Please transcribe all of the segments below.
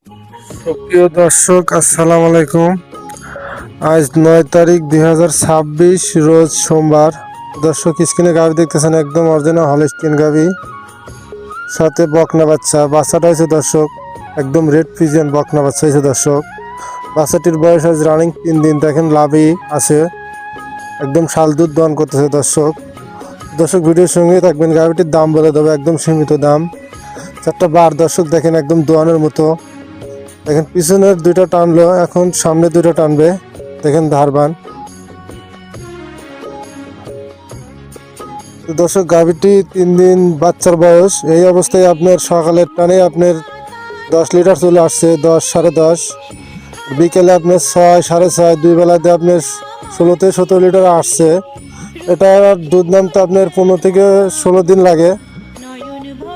সুপ্রিয় দর্শক, আসসালামু আলাইকুম। আজ 9 তারিখ 2026, রোজ সোমবার। দর্শক, স্ক্রিনে গাভি দেখতেছেন, একদম অরিজিনাল হলস্টিন গাভি, সাথে বকনা বাচ্চাটা হয়েছে দর্শক, একদম রেড ফিজিয়ান বকনা বাচ্চা হয়েছে দর্শক। বাচ্চাটির বয়স আজ রানিং 3 দিন। দেখেন লাভই আছে, একদম শাল দুধ দহন করতেছে দর্শক। দর্শক, ভিডিওর সঙ্গে থাকবেন। গাভিটির দাম বলে দেবো, একদম সীমিত দাম। 4টা বার দর্শক, দেখেন একদম দোয়ানের মতো। দেখেন পিছনের 2টা টানলো, এখন সামনে 2টা টানবে। দেখেন ধারবান। তো দর্শক, গাভীটি 3 দিন বাচ্চার বয়স। এই অবস্থায় আপনার সকালের টানে আপনার 10 লিটার চলে আসছে, 10 সাড়ে 10। বিকেলে আপনার 6 সাড়ে 6, 2 বেলাতে আপনার 16 লিটার আসছে। এটা দুধ নামতে আপনার 15 থেকে 16 দিন লাগে।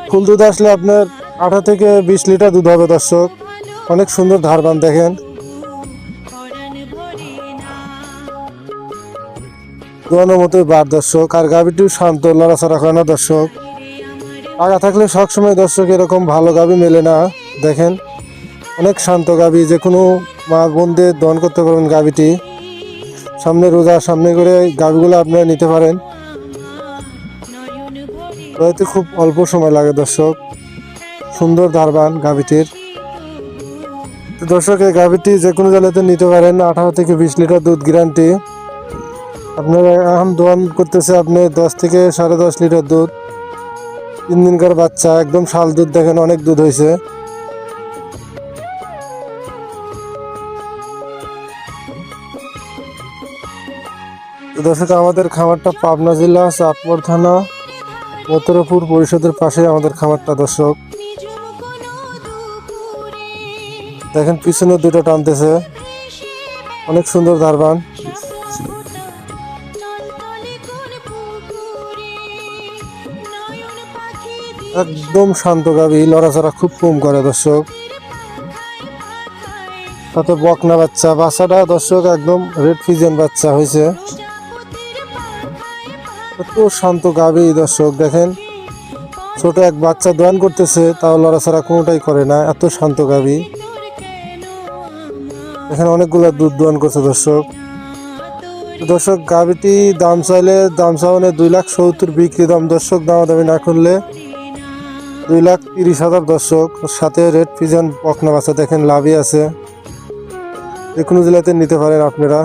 ফুল দুধ আসলে আপনার 18 থেকে 20 লিটার দুধ হবে দর্শক। অনেক সুন্দর ধারবান দেখেন, দোয়ানোর মতোই বার দর্শক। আর গাভীটিও শান্ত, লড়াচড়া করে না দর্শক। আগা থাকলে সবসময় দর্শক এরকম ভালো গাভী মেলে না। দেখেন অনেক শান্ত গাভী, যে কোনো মা বোনদের দহন করতে পারবেন গাভীটি। সামনে রোজা, সামনে করে গাভীগুলো আপনারা নিতে পারেন। হয়তো খুব অল্প সময় লাগে দর্শক। সুন্দর ধারবান গাভীটির। দর্শক, এই গাভীটি যে কোনো জায়গাতে নিতে পারেন। 18 থেকে 20 লিটার দুধ গ্যারান্টি। আপনার এখন দোয়ান করতেছে আপনি 10 থেকে সাড়ে 10 লিটার দুধ। 3 দিনকার বাচ্চা, একদম শাল দুধ। দেখেন অনেক দুধ হয়েছে। দর্শক, আমাদের খামারটা পাবনা জেলা, চাঁদপুর থানা, মথুরাপুর পরিষদের পাশে আমাদের খামারটা দর্শক। দেখেন পিছনে 2টা টানতেছে, অনেক সুন্দর ধারবান। একদম শান্ত গাভী, লড়াচড়া খুব কম করে দর্শক। সাথে বকনা বাচ্চাটা দর্শক একদম রেড ফিজিয়ান বাচ্চা হয়েছে। এত শান্ত গাভী দর্শক। দেখেন ছোট এক বাচ্চা দোয়ান করতেছে, তাও লড়াচড়া কোনোটাই করে না, এত শান্ত গাভী। এখানে অনেকগুলো দুধ দোয়ান করছে দর্শক। দর্শক, গাভীটি দাম চাওয়ানে 2,70,000 বিক্রি দাম দর্শক। দামাদামি না করলে 2,30,000 দর্শক। সাথে রেড ফিজিয়ান বকনা বাচ্চা, দেখেন লাভই আছে। যে কোনো জেলাতে নিতে পারেন আপনারা।